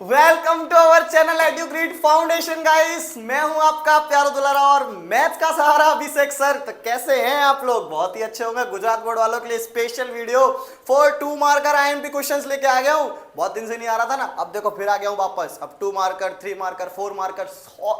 Welcome to our channel Edugrid Foundation guys. मैं हूं आपका प्यारा दुलारा और मैथ का सहारा अभिषेक सर। तो कैसे हैं आप लोग? बहुत ही अच्छे होंगे। गुजरात बोर्ड वालों के लिए special video for 2 marker IMP questions लेके आ गया हूं। बहुत दिन से नहीं आ रहा था ना, अब देखो फिर आ गया हूं वापस। अब 2 marker, 3 marker, 4 marker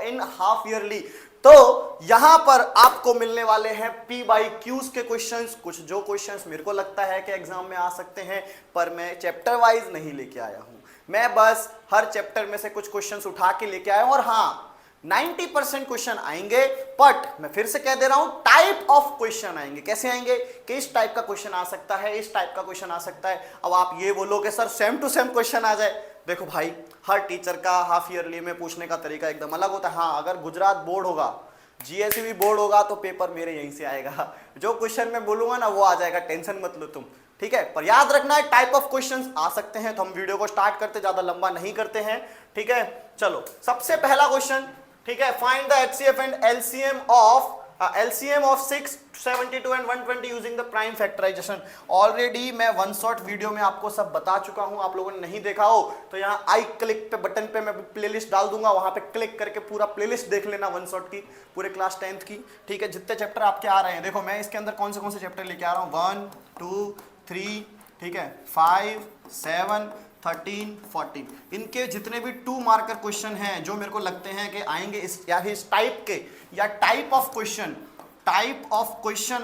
in half yearly. तो यहां पर आपको मिलने वाले हैं पी बाई क्यूज के क्वेश्चंस। कुछ जो क्वेश्चंस मेरे को लगता है कि एग्जाम में आ सकते हैं, पर मैं चैप्टर वाइज नहीं लेके आया हूं। मैं बस हर चैप्टर में से कुछ क्वेश्चंस उठा के लेके आया हूं। और हाँ, 90% क्वेश्चन आएंगे, बट मैं फिर से कह दे रहा हूं टाइप ऑफ क्वेश्चन आएंगे। कैसे आएंगे कि इस टाइप का क्वेश्चन आ सकता है, इस टाइप का क्वेश्चन आ सकता है। अब आप ये बोलो कि sir same to same question आ जाए। देखो भाई, हर टीचर का हाफ ईयरली में पूछने का तरीका एकदम अलग होता है। हाँ, अगर गुजरात बोर्ड होगा, जीएससी भी बोर्ड होगा, तो पेपर मेरे यहीं से आएगा। जो क्वेश्चन मैं बोलूंगा ना वो आ जाएगा, टेंशन मत लो तुम, ठीक है। पर याद रखना है टाइप ऑफ क्वेश्चंस आ सकते हैं। तो हम वीडियो को स्टार्ट करते, ज्यादा लंबा नहीं करते हैं, ठीक है। चलो, सबसे पहला क्वेश्चन, ठीक है। Find the HCF and LCM of 6, 72 and 120 using the prime factorisation. Already मैं वन शॉट वीडियो में आपको सब बता चुका हूं। आप लोगों ने नहीं देखा हो तो यहाँ आई क्लिक पे बटन पे मैं प्लेलिस्ट डाल दूंगा, वहां पे क्लिक करके पूरा प्लेलिस्ट देख लेना वन शॉट की, पूरे क्लास 10th की, ठीक है। जितने चैप्टर आपके आ रहे हैं, देखो मैं इसके अंदर कौन से चैप्टर लेके आ रहा हूँ, 1, 2, 3, ठीक है, 5, 7, 13, 14। इनके जितने भी 2 मार्कर क्वेश्चन हैं जो मेरे को लगते हैं कि आएंगे इस टाइप के, या टाइप ऑफ क्वेश्चन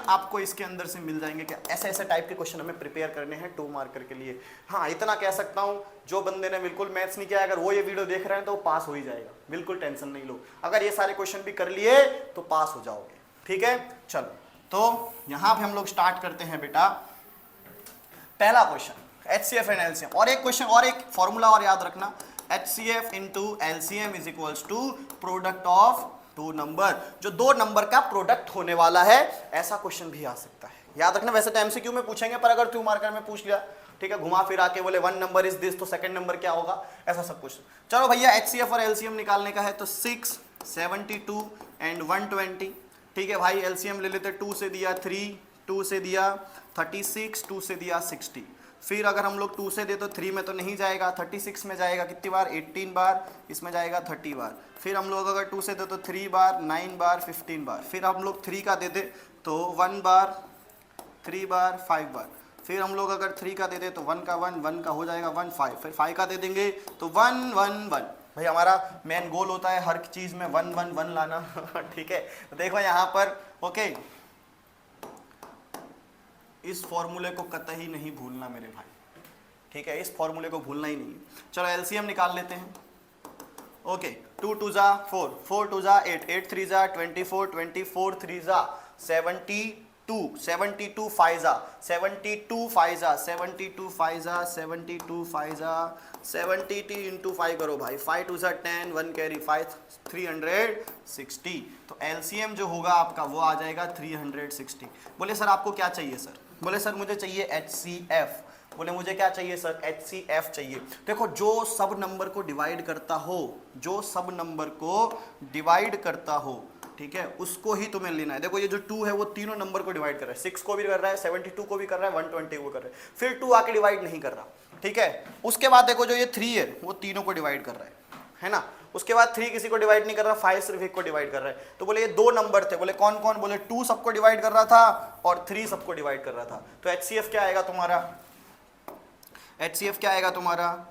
आपको इसके अंदर से मिल जाएंगे। कि ऐसे टाइप के क्वेश्चन हमें प्रिपेयर करने हैं 2 मार्कर के लिए। हाँ, इतना कह सकता हूं, जो बंदे ने बिल्कुल मैथ्स नहीं किया, अगर वो ये वीडियो देख रहे हैं तो वो पास हो ही जाएगा, बिल्कुल टेंशन नहीं लो। अगर ये सारे क्वेश्चन भी कर लिए तो पास हो जाओगे, ठीक है। चलो, तो यहां पे हम लोग स्टार्ट करते हैं बेटा। पहला क्वेश्चन, HCF एंड LCM। और एक क्वेश्चन और एक फॉर्मूला और याद रखना, HCF into LCM is equals to product of 2 number. जो 2 नंबर का प्रोडक्ट होने वाला है, ऐसा क्वेश्चन भी आ सकता है। याद रखना, वैसे तो MCQ में पूछेंगे, पर अगर 2 मार्कर में पूछ लिया, ठीक है, घुमा फिरा के बोले 1 नंबर इज दिस, तो सेकंड नंबर क्या होगा, ऐसा सब कुछ। चलो भैया, HCF और LCM निकालने का है। तो 6, 72 एंड 120, ठीक है भाई। LCM ले लेते, 2 से दिया 3, 2 से दिया 36, 2 से दिया 60। फिर अगर हम लोग 2 से दे तो 3 में तो नहीं जाएगा, 36 में जाएगा कितनी बार, 18 बार, इसमें जाएगा 30 बार। फिर हम लोग अगर 2 से दे तो 3 बार, 9 बार, 15 बार। फिर हम लोग 3 का दे दे तो 1 बार, 3 बार, 5 बार। फिर हम लोग अगर 3 का दे दे तो 1 का 1 का हो जाएगा 1, 5। फिर 5 का दे देंगे तो 1, 1, 1। भाई हमारा मेन गोल होता है हर चीज़ में 1, 1, 1 लाना, ठीक है। तो देखो यहाँ पर, ओके, इस फॉर्मूले को कतई नहीं भूलना मेरे भाई, ठीक है। इस फॉर्मूले को भूलना ही नहीं। चलो एलसीएम निकाल लेते हैं। ओके, 2 2 जा 4, 4 2 जा 8, 8 3 जा 24, 24 3 जा 72, 72 5 जा 72 5 जा 72 5 जा 72 5 जा 70 इंटू 5 करो भाई, 5 2 जा 10, 1 कैरी 5, 360। तो एलसीएम जो होगा आपका वो आ जाएगा 360। बोले सर आपको क्या चाहिए सर? बोले सर मुझे चाहिए HCF। बोले मुझे क्या चाहिए सर? HCF चाहिए। देखो, जो सब नंबर को डिवाइड करता हो, जो सब नंबर को डिवाइड करता हो, ठीक है, उसको ही तुम्हें लेना है। देखो ये जो 2 है वो तीनों नंबर को डिवाइड कर रहा है, 6 को भी कर रहा है, 72 को भी कर रहा है, 120 को कर रहा है। फिर 2 आके डिवाइड नहीं कर रहा, ठीक है। उसके बाद देखो जो ये 3 है वो तीनों को डिवाइड कर रहा है ना। उसके बाद 3 किसी को डिवाइड नहीं कर रहा, 5 सिर्फ 1 को डिवाइड कर रहा है। तो बोले ये 2 नंबर थे। बोले कौन कौन? बोले 2 सबको डिवाइड कर रहा था और 3 सबको डिवाइड कर रहा था। तो HCF क्या आएगा तुम्हारा? HCF क्या आएगा तुम्हारा?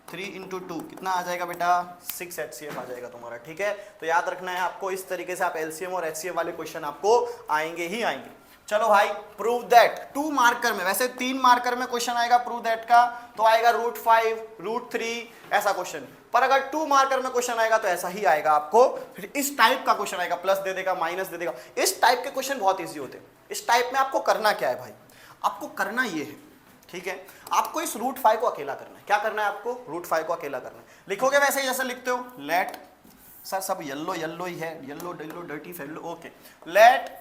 3 इंटू 2 कितना आ जाएगा बेटा? 6 HCF आ जाएगा तुम्हारा, ठीक है। तो याद रखना है आपको, इस तरीके से आप LCM और HCF वाले क्वेश्चन आपको आएंगे ही आएंगे। चलो भाई, प्रूव दैट। 2 मार्कर में, वैसे 3 मार्कर में क्वेश्चन आएगा प्रूव दैट का, तो आएगा √5, √3 ऐसा क्वेश्चन। पर अगर 2 मार्कर में क्वेश्चन आएगा तो ऐसा ही आएगा आपको। फिर इस टाइप का क्वेश्चन आएगा, प्लस दे देगा, माइनस दे देगा। इस टाइप के क्वेश्चन बहुत ईजी होते हैं। इस टाइप में आपको करना क्या है भाई? आपको करना ये है, ठीक है, आपको इस √5 को अकेला करना है। क्या करना है आपको? √5 को अकेला करना है। लिखोगे वैसे ही जैसे लिखते हो, लेट, सर सब येलो येलो ही है, yellow yellow dirty fellow, okay. Let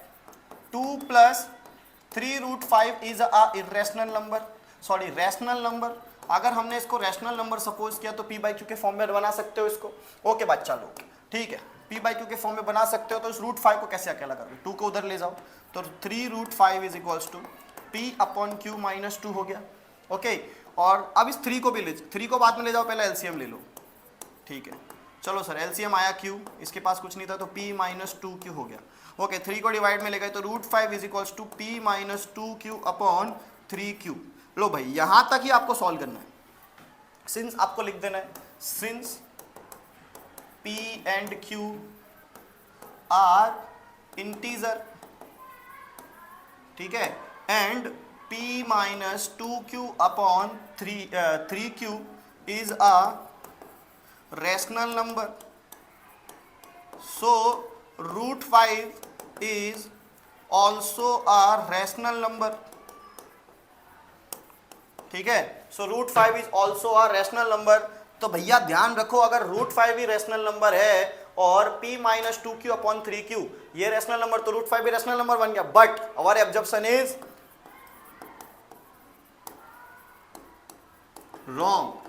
2 + 3 √5 is a irrational number, sorry rational number. अगर हमने इसको रैशनल नंबर सपोज किया तो p/q के फॉर्म में बना सकते हो इसको। ओके बच्चा लोग, ठीक है, p/q के फॉर्म में बना सकते हो। तो इस √5 को कैसे अकेला करोगे? 2 को उधर ले जाओ, तो 3 √5 इज इक्वल्स टू p/q - 2 हो गया, ओके। और अब इस 3 को भी ले, 3 को बाद में ले जाओ, पहले एलसीएम ले लो, ठीक है। चलो सर एलसीएम आया q, इसके पास कुछ नहीं था तो p माइनस 2q हो गया। ओके 3 को डिवाइड में ले गए तो √5 is equals to p minus 2q upon 3q। लो भाई यहां तक ही आपको सॉल्व करना है। सिंस आपको लिख देना है since p and q are integer, ठीक है, and p minus 2q upon 3q is a rational number, so √5 is also a rational number, ठीक है। सो √5 is also a rational number। तो भैया ध्यान रखो अगर √5 ही रैशनल नंबर है और p minus 2q upon 3q ये रैशनल नंबर, तो √5 भी रैशनल नंबर बन गया। But our observation is wrong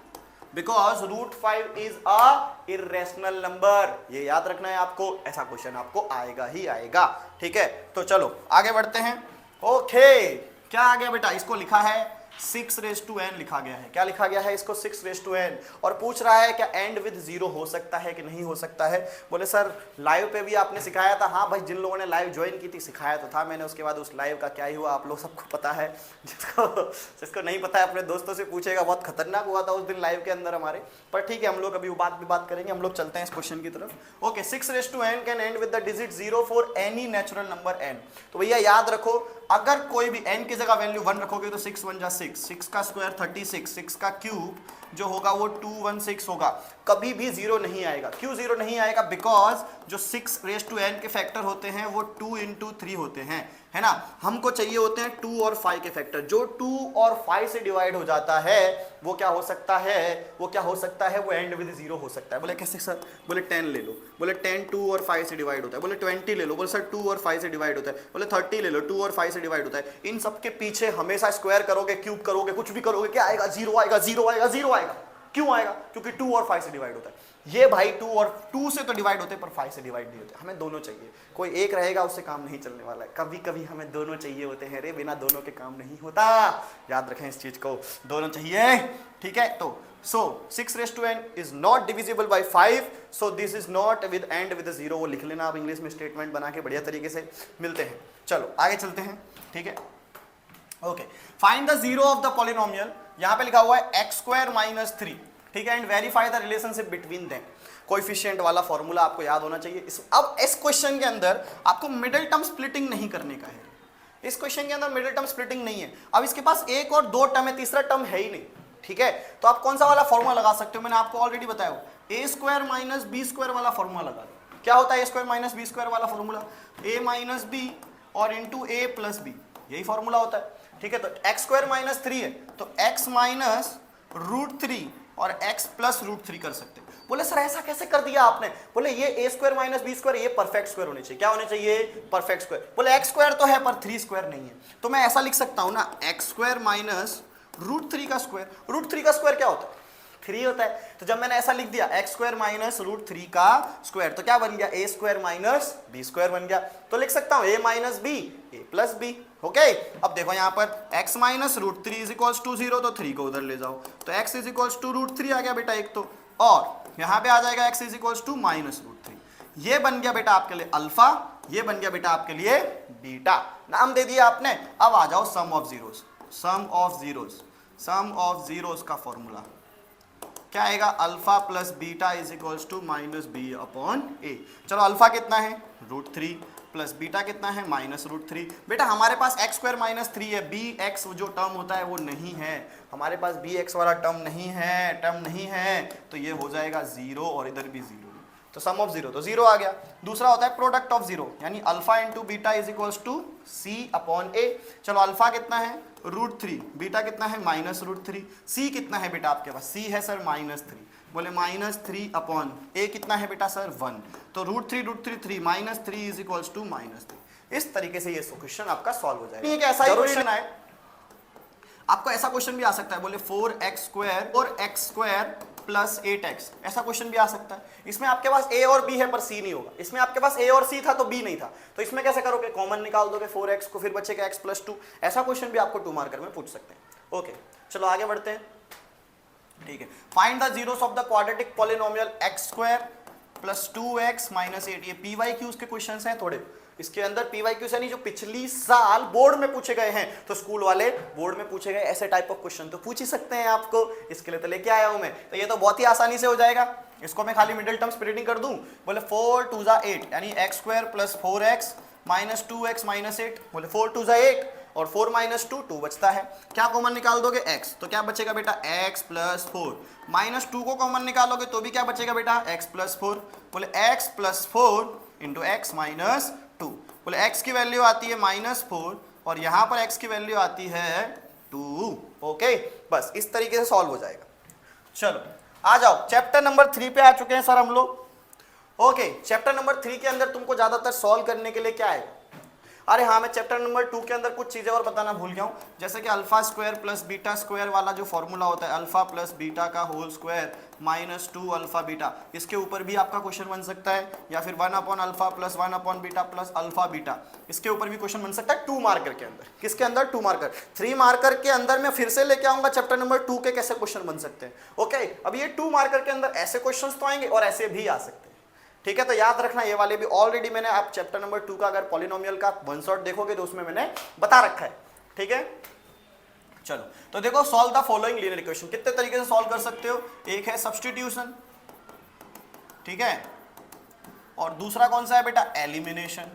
because √5 is a irrational number. ये याद रखना है आपको, ऐसा क्वेश्चन आपको आएगा ही आएगा, ठीक है। तो चलो आगे बढ़ते हैं। ओके क्या आ गया बेटा, इसको लिखा है 6n लिखा गया है। क्या लिखा गया है इसको, 6n। और पूछ रहा है क्या एंड विद 0 हो सकता है कि नहीं हो सकता है। बोले सर लाइव पे भी आपने सिखाया था। हाँ भाई जिन लोगों ने लाइव ज्वाइन की थी सिखाया तो था मैंने, उसके बाद उस लाइव का क्या ही हुआ आप लोग सबको पता है। जिसको नहीं पता है अपने दोस्तों से पूछेगा, बहुत खतरनाक हुआ था उस दिन लाइव के अंदर हमारे। पर ठीक है हम लोग अभी बात करेंगे, हम लोग चलते हैं इस क्वेश्चन की तरफ। Okay 6n can and with the digit 0 for any natural number n। तो भैया याद रखो अगर कोई भी n की जगह वैल्यू 1 रखोगे तो 6 1 जा 6, 6 का स्क्वायर 36, 6 का क्यूब जो होगा वो 216 होगा। कभी भी 0 नहीं आएगा। क्यों 0 नहीं आएगा, बिकॉज जो 6n के फैक्टर होते हैं वो 2 into 3 होते हैं, है ना। हमको चाहिए होते हैं 2 और 5 के फैक्टर। जो 2 और 5 से डिवाइड हो जाता है वो क्या हो सकता है, वो क्या हो सकता है, वो एंड विद 0 हो सकता है। बोले कैसे सर, बोले 10 ले लो, बोले 10 2 और 5 से डिवाइड होता है। बोले 20 ले लो, बोले सर 2 और 5 से डिवाइड होता है। बोले 30 ले लो, 2 और 5 से डिवाइड होता है। इन सब के पीछे हमेशा स्क्वायर करोगे, क्यूब करोगे, कुछ भी करोगे, क्या आएगा, 0 आएगा, 0 आएगा, 0 आएगा। क्यों आएगा, क्योंकि 2 और 5 से डिवाइड होता है। ये भाई 2 से तो डिवाइड होते हैं पर 5 से डिवाइड नहीं होते। हमें दोनों चाहिए, कोई एक रहेगा उससे काम नहीं चलने वाला है। कभी कभी हमें दोनों चाहिए होते हैं रे, बिना दोनों के काम नहीं होता। याद रखें इस चीज को, दोनों चाहिए, ठीक है। तो so 6n is not divisible by 5, so this is not with end with 0। वो लिख लेना आप इंग्लिश में स्टेटमेंट बना के बढ़िया तरीके से। मिलते हैं, चलो आगे चलते हैं, ठीक है। Okay find the 0 of the polynomial. यहाँ पे लिखा हुआ है x² - 3, ठीक है, and verify the relationship between them. Coefficient वाला फॉर्मूला आपको याद होना चाहिए। अब इस क्वेश्चन के अंदर आपको मिडिल टर्म स्प्लिटिंग नहीं करने का है। इस क्वेश्चन के अंदर मिडिल टर्म स्प्लिटिंग नहीं है। अब इसके पास एक और 2 टर्म है, तीसरा टर्म है ही नहीं, ठीक है। तो आप कौन सा वाला फॉर्मूला लगा सकते हो, मैंने आपको ऑलरेडी बताया, a² - b² वाला फॉर्मूला लगा दो। क्या होता है a² - b² वाला फॉर्मूला, a - b और इंटू a + b, यही फॉर्मूला होता है, ठीक है। तो x² - 3 है तो x - √3 और x + √3 कर सकते हैं। बोले सर ऐसा कैसे कर दिया आपने, बोले ये a² - b² ये परफेक्ट स्क्वायर होने चाहिए। क्या होने चाहिए, परफेक्ट स्क्वायर। बोले x² तो है पर 3² नहीं है, तो मैं ऐसा लिख सकता हूं ना, x² - √3 का स्क्वायर। √3 का स्क्वायर क्या होता है, 3 होता है। तो जब मैंने ऐसा लिख दिया x² - √3 का स्क्वायर तो क्या बन गया, a² - b² बन गया। तो लिख सकता हूं a - b a + b। Okay अब देखो यहाँ पर x - √3 = 0, तो 3 को उधर ले जाओ तो x = √3 आ गया बेटा एक तो, और यहाँ पे आ जाएगा x = -√3। ये बन गया बेटा आपके लिए अल्फा, ये बन गया बेटा आपके लिए बीटा। नाम दे दिया आपने। अब आ जाओ sum of zeros. Sum of zeros का फॉर्मूला क्या आएगा, alpha plus beta is equals to -b/a। चलो अल्फा कितना है, √3 प्लस बीटा कितना है, -√3। बेटा हमारे पास x² - 3 है, bx जो टर्म होता है वो नहीं है, हमारे पास bx वाला टर्म नहीं है, तो ये हो जाएगा 0 और इधर भी 0। तो सम ऑफ 0 तो 0 आ गया। दूसरा होता है प्रोडक्ट ऑफ 0, यानी alpha into beta is equals to c/a। चलो अल्फा कितना है, √3, बीटा कितना है, -√3, c कितना है बेटा आपके पास, c है सर -3। बोले -3/a कितना है बेटा सर 1, तो √3 3 -3 इज इक्वल्स टू -3। इस तरीके से ये क्वेश्चन आपका सॉल्व हो जाएगा। ठीक है, ऐसा ही क्वेश्चन आए, आपको ऐसा क्वेश्चन भी आ सकता है, बोले 4x² + 8x, ऐसा क्वेश्चन भी आ सकता है। इसमें आपके पास a और b है पर c नहीं होगा। इसमें आपके पास a और c था तो b नहीं था, तो इसमें कैसे करोगे, कॉमन निकाल दोगे 4x को, फिर बचेगा x + 2। ऐसा क्वेश्चन भी आपको 2 मार्कर में पूछ सकते हैं। ओके चलो आगे बढ़ते हैं, ठीक है। Find the zeros of the quadratic polynomial x square plus 2x minus 8। ये पीवाईक्यूज के क्वेश्चंस हैं थोड़े, इसके अंदर पीवाईक्यूज यानी जो पिछली साल बोर्ड में पूछे गए हैं, तो स्कूल वाले बोर्ड में पूछे गए ऐसे टाइप ऑफ क्वेश्चन तो पूछ ही सकते हैं आपको, इसके लिए तो लेके आया हूं मैं। तो ये तो बहुत ही आसानी से हो जाएगा, इसको मैं खाली मिडिल टर्म स्प्लिटिंग कर दूं, बोले 4 2 8 यानी x square plus 4x minus 2x minus 8, बोले 4 2 8 और 4 माइनस 2 2 बचता है। क्या कॉमन निकाल दोगे x, तो क्या बचेगा बेटा x प्लस 4, माइनस 2 को कॉमन निकालोगे तो भी क्या बचेगा बेटा x प्लस 4, बोले x plus 4 into x minus 2, बोले x की वैल्यू आती है -4 और यहां पर x की वैल्यू आती है 2। ओके, बस इस तरीके से सॉल्व हो जाएगा। चलो आ जाओ, चैप्टर नंबर 3 पे आ चुके हैं सर हम लोग। ओके, चैप्टर नंबर 3 के अंदर तुमको ज्यादातर सॉल्व करने के लिए क्या है, अरे हाँ मैं चैप्टर नंबर 2 के अंदर कुछ चीजें और बताना भूल गया हूँ, जैसे कि alpha square plus beta square वाला जो फॉर्मूला होता है, अल्फा प्लस बीटा का whole square minus 2 alpha beta, इसके ऊपर भी आपका क्वेश्चन बन सकता है, या फिर 1 upon alpha plus 1 upon beta plus alpha beta, इसके ऊपर भी क्वेश्चन बन सकता है 2 मार्कर के अंदर। किसके अंदर? 2 मार्कर। 3 मार्कर के अंदर मैं फिर से लेके आऊंगा चैप्टर नंबर 2 के कैसे क्वेश्चन बन सकते हैं। ओके, अब ये 2 मार्कर के अंदर ऐसे क्वेश्चन तो आएंगे और ऐसे भी आ सकते हैं, ठीक है। तो याद रखना ये वाले भी ऑलरेडी मैंने आप चैप्टर नंबर 2 का अगर पॉलिनोमियल का वन शॉट देखोगे तो उसमें मैंने बता रखा है, ठीक है। चलो तो देखो, solve the following linear equation, कितने तरीके से सॉल्व कर सकते हो, एक है सब्स्टिट्यूशन, ठीक है, और दूसरा कौन सा है बेटा, एलिमिनेशन।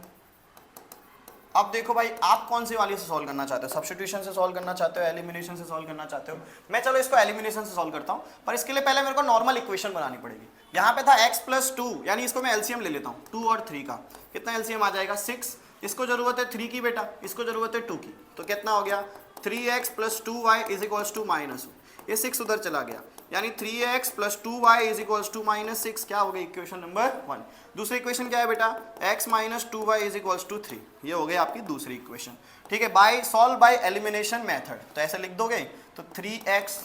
अब देखो भाई, आप कौन सी वाली से सॉल्व करना चाहते हो, सब्स्टिट्यूशन से सॉल्व करना चाहते हो, एलिमिनेशन से सॉल्व करना चाहते हो। मैं चलो इसको एलिमिनेशन से सॉल्व करता हूं, पर इसके लिए पहले मेरे को नॉर्मल इक्वेशन बनानी पड़ेगी। यहाँ पे था x प्लस 2, यानी इसको मैं एलसीएम ले लेता हूँ 2 और 3 का, कितना एलसीएम आ जाएगा 6, इसको जरूरत है 3 की बेटा, इसको जरूरत है 2 की, तो कितना हो गया 3x plus 2y is equals to minus, ये 6 उधर चला गया, यानी 3x plus 2y is equals to minus 6, क्या हो गई इक्वेशन नंबर 1। दूसरी इक्वेशन क्या है बेटा, x minus 2y is equals to 3, ये हो गई आपकी दूसरी इक्वेशन, ठीक है। By solve by elimination method, तो ऐसे लिख दोगे, तो 3x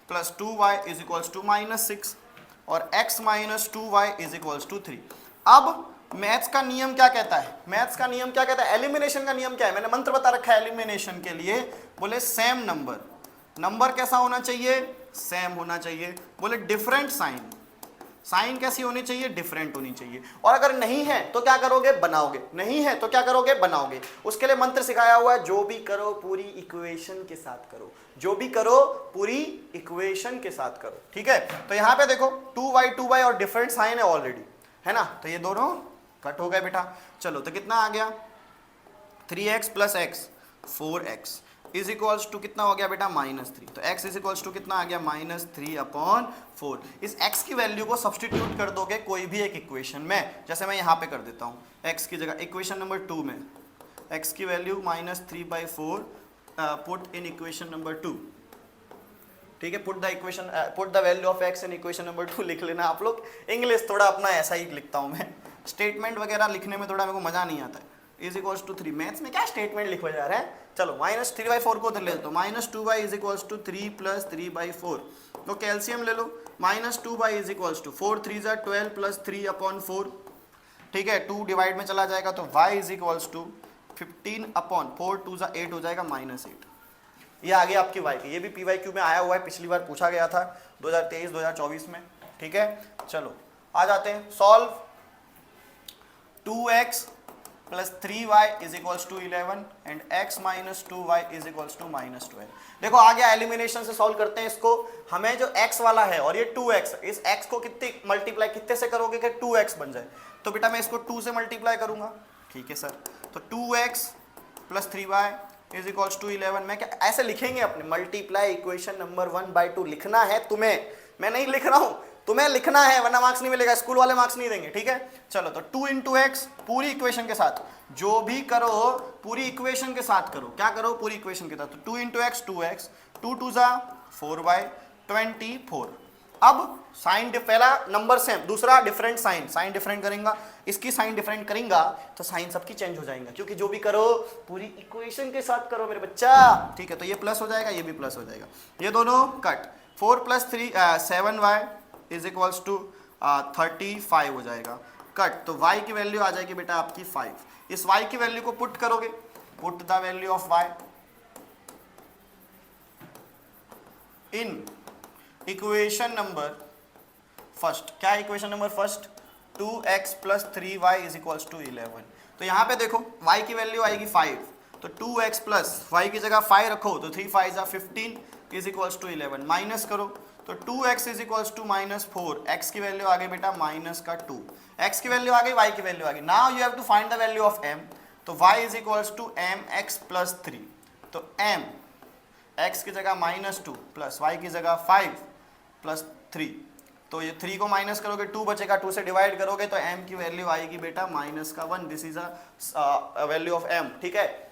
plus 2y is equals to minus 6 और x minus 2y is equals to 3। अब मैथ्स का नियम क्या कहता है, मैथ्स का नियम क्या कहता है, एलिमिनेशन का नियम क्या है, मैंने मंत्र बता रखा है एलिमिनेशन के लिए, बोले सेम नंबर, नंबर कैसा होना चाहिए, सेम होना चाहिए, बोले डिफरेंट साइन, साइन कैसी होनी चाहिए, डिफरेंट होनी चाहिए, और अगर नहीं है तो क्या करोगे, बनाओगे, नहीं है तो क्या करोगे, बनाओगे। उसके लिए मंत्र सिखाया हुआ है, जो भी करो पूरी इक्वेशन के साथ करो, जो भी करो पूरी इक्वेशन के साथ करो, ठीक है। तो यहाँ पे देखो 2y और डिफरेंट साइन है ऑलरेडी, है ना, तो ये दोनों कट हो गए बेटा। चलो तो कितना आ गया, 3x plus x 4x is equals to कितना हो गया बेटा, -3, तो x इज इक्वल्स टू कितना आ गया, -3 अपॉन 4। इस x की वैल्यू को सब्सटीट्यूट कर दोगे कोई भी एक इक्वेशन में, जैसे मैं यहाँ पे कर देता हूँ, x की जगह इक्वेशन नंबर 2 में x की value -3/4 put in equation number 2, ठीक है। Put the value of x in equation number 2 लिख लेना आप लोग। इंग्लिश थोड़ा अपना ऐसा ही लिखता हूँ मैं, स्टेटमेंट वगैरह लिखने में थोड़ा मेरे को मजा नहीं आता है। इज इक्वल्स टू 3, मैथ्स में क्या स्टेटमेंट लिखा जा रहा है। चलो -3/4 को उधर ले लो, -2y is equals to 3 plus 3/4, तो कैल्शियम ले लो, -2y is equals to 4 3 12 plus 3 upon 4, ठीक है, 2 डिवाइड में चला जाएगा तो y is equals to 15 upon 4 2 8 हो जाएगा -8। ये आ गया आपकी y की, ये भी PYQ में आया हुआ है, पिछली बार पूछा गया था 2023-2024 में, ठीक है। चलो आ जाते हैं, solve 2x plus 3y is equals to 11 and x minus 2y is equals to -12। देखो आ गया, एलिमिनेशन से सॉल्व करते हैं इसको। हमें जो x वाला है और ये 2x, इस x को कितने मल्टीप्लाई कितने से करोगे कि 2x बन जाए, तो बेटा मैं इसको 2 से मल्टीप्लाई करूंगा, ठीक है सर। तो 2x plus 3y is equals to 11, मैं क्या ऐसे लिखेंगे अपने, मल्टीप्लाई इक्वेशन नंबर 1/2 लिखना है तुम्हें, मैं नहीं लिख रहा हूं, तुम्हें लिखना है, वरना मार्क्स नहीं मिलेगा, स्कूल वाले मार्क्स नहीं देंगे, ठीक है। चलो तो 2 इंटू एक्स पूरी इक्वेशन के साथ, जो भी करो पूरी इक्वेशन के साथ करो, क्या करो पूरी इक्वेशन के साथ, तो 2 इंटू एक्स 2x, 2 2 4y 24। अब साइन पहला नंबर सेम, दूसरा डिफरेंट साइन, साइन डिफरेंट करेंगे, इसकी साइन डिफरेंट करेंगे तो साइन सबकी चेंज हो जाएगा, क्योंकि जो भी करो पूरी इक्वेशन के साथ करो मेरे बच्चा, ठीक है। तो ये प्लस हो जाएगा, ये भी प्लस हो जाएगा, ये दोनों cut, 4 plus 3 7y is equals to 35 हो जाएगा, कट। तो y की वैल्यू आ जाएगी बेटा आपकी 5, इस y की वैल्यू को पुट करोगे, put the value of y, in equation number first, क्या equation number first, 2x plus 3y is equals to 11। तो यहाँ पे देखो y की वैल्यू आएगी 5, तो 2x प्लस y की जगह 5 रखो तो 3 5 जा 15 इज इक्वल्स टू 11, माइनस करो तो 2x is equals to -4, x की वैल्यू आ गई बेटा माइनस का 2, x की वैल्यू आ गई, y की वैल्यू आ गई। Now you have to find the value of m, तो y is equals to mx plus 3, तो m x की जगह -2 प्लस y की जगह 5 प्लस 3, तो ये 3 को माइनस करोगे 2 बचेगा, 2 से डिवाइड करोगे तो m की वैल्यू आएगी बेटा -1। This is a value of m, ठीक है,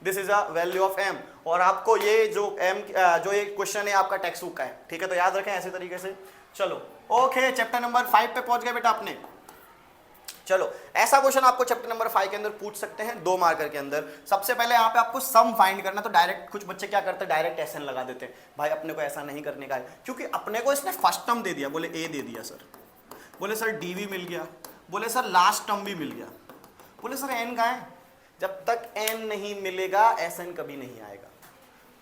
this is a value of m। और आपको ये जो m जो ये क्वेश्चन है आपका टेक्स्ट बुक का है, ठीक है, तो याद रखें ऐसे तरीके से। चलो ओके, चैप्टर नंबर 5 पे पहुंच गए बेटा अपने। चलो ऐसा क्वेश्चन आपको चैप्टर नंबर 5 के अंदर पूछ सकते हैं 2 मार्कर के अंदर। सबसे पहले यहाँ पे आपको सम फाइंड करना, तो डायरेक्ट कुछ बच्चे क्या करते हैं, डायरेक्ट एसएन लगा देते हैं। भाई अपने को ऐसा नहीं करने का है, क्योंकि अपने को इसने फर्स्ट टर्म दे दिया, बोले ए दे दिया सर, बोले सर डी भी मिल गया, बोले सर लास्ट टर्म भी मिल गया, बोले सर एन कहाँ है। जब तक एन नहीं मिलेगा एसएन कभी नहीं आएगा,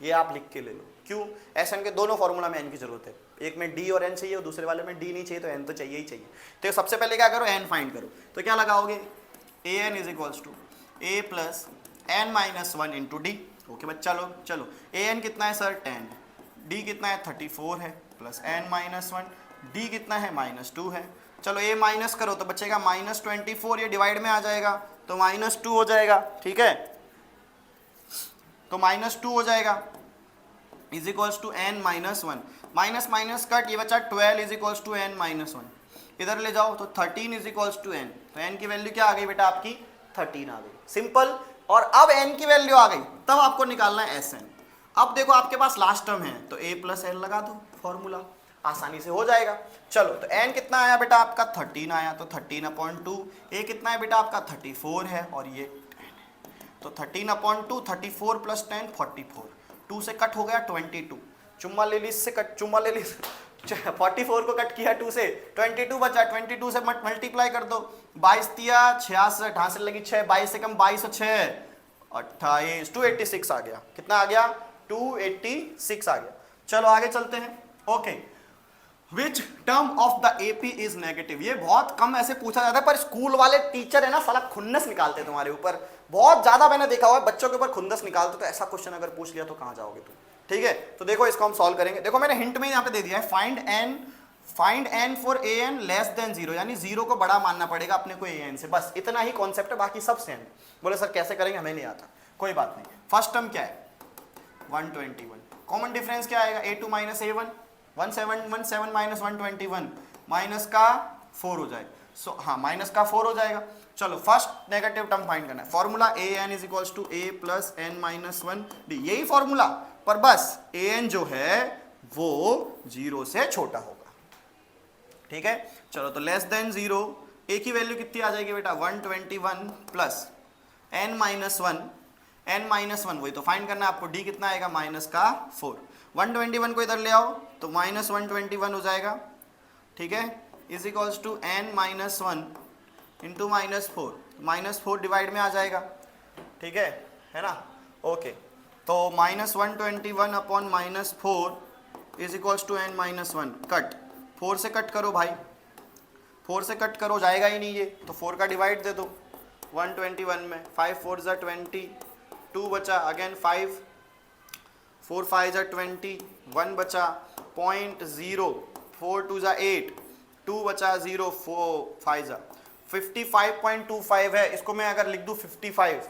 ये आप लिख के ले लो। क्यों, एसएन के दोनों फॉर्मूला में एन की जरूरत है, एक में डी और एन चाहिए और दूसरे वाले में डी नहीं चाहिए, तो एन तो चाहिए ही चाहिए। तो सबसे पहले क्या करो, एन फाइंड करो, तो क्या लगाओगे, a n is equals to a plus n minus 1 into d. Okay बच्चा लोग, चलो ए एन कितना है सर 10, डी कितना है 34 है, प्लस एन माइनस 1, डी कितना है -2 है। चलो ए माइनस करो तो बचेगा -24, ये डिवाइड में आ जाएगा तो -2 हो जाएगा, ठीक है, तो -2 हो जाएगा is equals to n minus 1, minus minus cut, ये बचा 12 is equals to n minus 1, इधर ले जाओ तो 13 इज इक्वल्स टू एन, तो एन की वैल्यू क्या आ गई बेटा आपकी 13 आ गई, सिंपल। और अब एन की वैल्यू आ गई, तब आपको निकालना है एस एन। अब देखो आपके पास लास्ट टर्म है तो ए प्लस एन लगा दो, फॉर्मूला आसानी से हो जाएगा। चलो तो एन कितना आया बेटा आपका 13 आया, तो 13/2, ए कितना है बेटा आपका 34 है और ये 10 है, तो 13/2 34 प्लस 10 44, 2 से कट हो गया 22, चुम्मा ले ली इससे कट, चुम्मा ले ली 44 को कट किया 2 से, 22 बचा, 22 से मल्टीप्लाई कर दो, 22 तिया 66, हाँ से लगी 6, 22 से कम 22 और 6 28, 286 आ गया, कितना आ गया 286 आ गया। चलो आगे चलते हैं। Okay, which term of the AP is negative, ये बहुत कम ऐसे पूछा जाता है, पर स्कूल वाले टीचर है ना साला खुन्नस निकालते तुम्हारे ऊपर, बहुत ज्यादा मैंने देखा हुआ है बच्चों के ऊपर खुन्नस निकालते, तो ऐसा क्वेश्चन अगर पूछ लिया तो कहाँ जाओगे तुम, ठीक है। तो देखो इसको हम सॉल्व करेंगे, देखो मैंने हिंट में यहाँ पे दे दिया है, find n for a n less than 0, यानी 0 को बड़ा मानना पड़ेगा अपने को ए एन से, बस इतना ही कॉन्सेप्ट है, बाकी सब सेम। बोले सर कैसे करेंगे, हमें नहीं आता, कोई बात नहीं। फर्स्ट टर्म क्या है 121, कॉमन डिफरेंस क्या आएगा a2 minus a1, 17 minus 121, minus का 4 हो जाए, सो हाँ माइनस का 4 हो जाएगा। चलो फर्स्ट नेगेटिव टर्म फाइंड करना है, formula a n is equals to a plus n minus 1 d, यही फॉर्मूला, पर बस ए एन जो है वो 0 से छोटा होगा, ठीक है। चलो तो लेस देन 0, ए की वैल्यू कितनी आ जाएगी बेटा 121 plus n minus 1, n minus 1 वही तो फाइंड करना है आपको, डी कितना आएगा माइनस का 4, 121 को इधर ले आओ तो माइनस 121 हो जाएगा, ठीक है, is equals to n minus 1 into -4 divide में आ जाएगा, ठीक है ना। ओके, तो -121 upon -4 is equals to n minus 1, cut 4 से कट करो भाई, 4 से कट करो, जाएगा ही नहीं ये, तो 4 का डिवाइड दे दो 121 में, 5 4 ज़ा 20, 2 बचा, अगेन 5 4 5 ज़ा 20, 1 बचा, 0.0, 4 2 ज़ा 8, 2 बचा, 0 4 5 ज़ा 55.25 है, इसको मैं अगर लिख दूँ 55,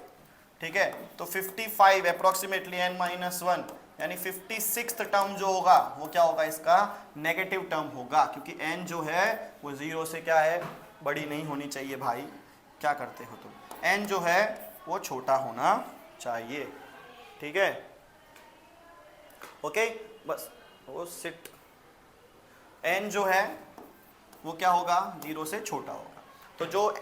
ठीक है, तो 55 अप्रोक्सीमेटली n माइनस 1, यानी 56th टर्म जो होगा वो क्या होगा, इसका नेगेटिव टर्म होगा, क्योंकि n जो है वो 0 से क्या है, बड़ी नहीं होनी चाहिए भाई, क्या करते हो तुम, n जो है वो छोटा होना चाहिए, ठीक है। ओके बस वो सिट, n जो है वो क्या होगा 0 से छोटा होगा, तो जो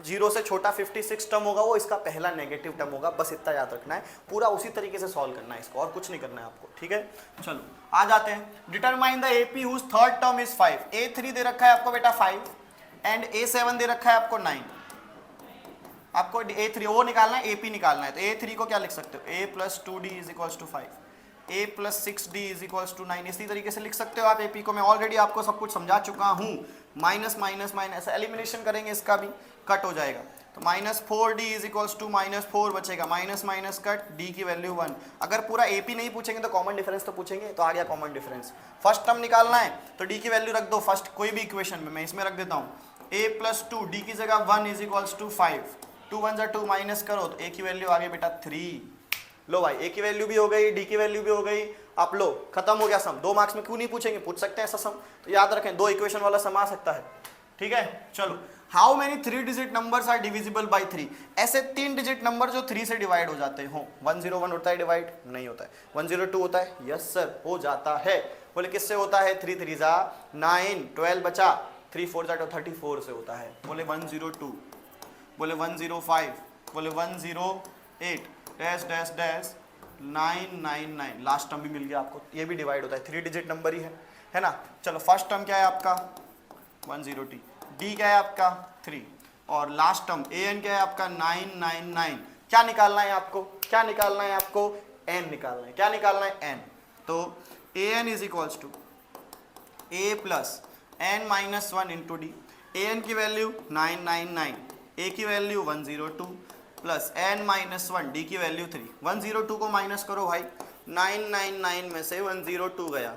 0 से छोटा 56 टर्म होगा वो इसका पहला नेगेटिव टर्म होगा, बस इतना याद रखना है, पूरा उसी तरीके से सॉल्व करना है इसको, और कुछ नहीं करना है आपको, ठीक है। चलो आ जाते हैं, determine the AP whose third term is 5, a3 दे रखा है आपको बेटा 5 एंड a7 दे रखा है आपको 9, आपको a3 वो निकालना है, ap निकालना है, तो a3 को क्या लिख सकते हो, a plus 2d is equals to 5, a plus 6d is equals to 9। इसी तरीके से लिख सकते हो आप AP को, मैं ऑलरेडी आपको सब कुछ समझा चुका हूँ। माइनस माइनस माइनस एलिमिनेशन करेंगे, इसका भी कट हो जाएगा, तो -4d इज इक्वल्स टू -4 बचेगा, माइनस माइनस कट, d की वैल्यू 1। अगर पूरा AP नहीं पूछेंगे तो कॉमन डिफरेंस तो पूछेंगे, तो आ गया कॉमन डिफरेंस। फर्स्ट टर्म निकालना है तो d की वैल्यू रख दो फर्स्ट कोई भी इक्वेशन में, मैं इसमें रख देता हूँ a प्लस 2, d की जगह 1 इज इक्वल्स टू 5, 2 1 जा 2 माइनस करो तो a की वैल्यू आ गई बेटा 3। लो भाई a की वैल्यू भी हो गई, d की वैल्यू भी हो गई, आप लो खत्म हो गया सम। 2 मार्क्स में क्यों नहीं पूछेंगे, पूछ सकते हैं ऐसा सम, तो याद रखें 2 इक्वेशन वाला सम आ सकता है, ठीक है। चलो, how many 3 digit numbers are divisible by 3, ऐसे 3 डिजिट नंबर जो 3 से डिवाइड हो जाते हो। 101 होता है डिवाइड, नहीं होता है। 102 होता है, यस सर हो जाता है। बोले किससे होता है, 3 3 जा 9, 12 बचा, 3 4 जा 34 से होता है। बोले 102, बोले 105, बोले 108 dash dash dash 999, last term भी मिल गया आपको, ये भी डिवाइड होता है, 3 डिजिट नंबर ही है ना। चलो फर्स्ट टर्म क्या है आपका 10t, d क्या है आपका 3, और लास्ट टर्म an क्या है आपका 999। क्या निकालना है आपको, क्या निकालना है आपको, n निकालना है। क्या निकालना है, n। तो an is equals to a plus n minus 1 into d. an की वैल्यू 999, a की वैल्यू 102 प्लस n माइनस 1, d की वैल्यू 3। 102 को माइनस करो भाई, 999 में से 102 गया,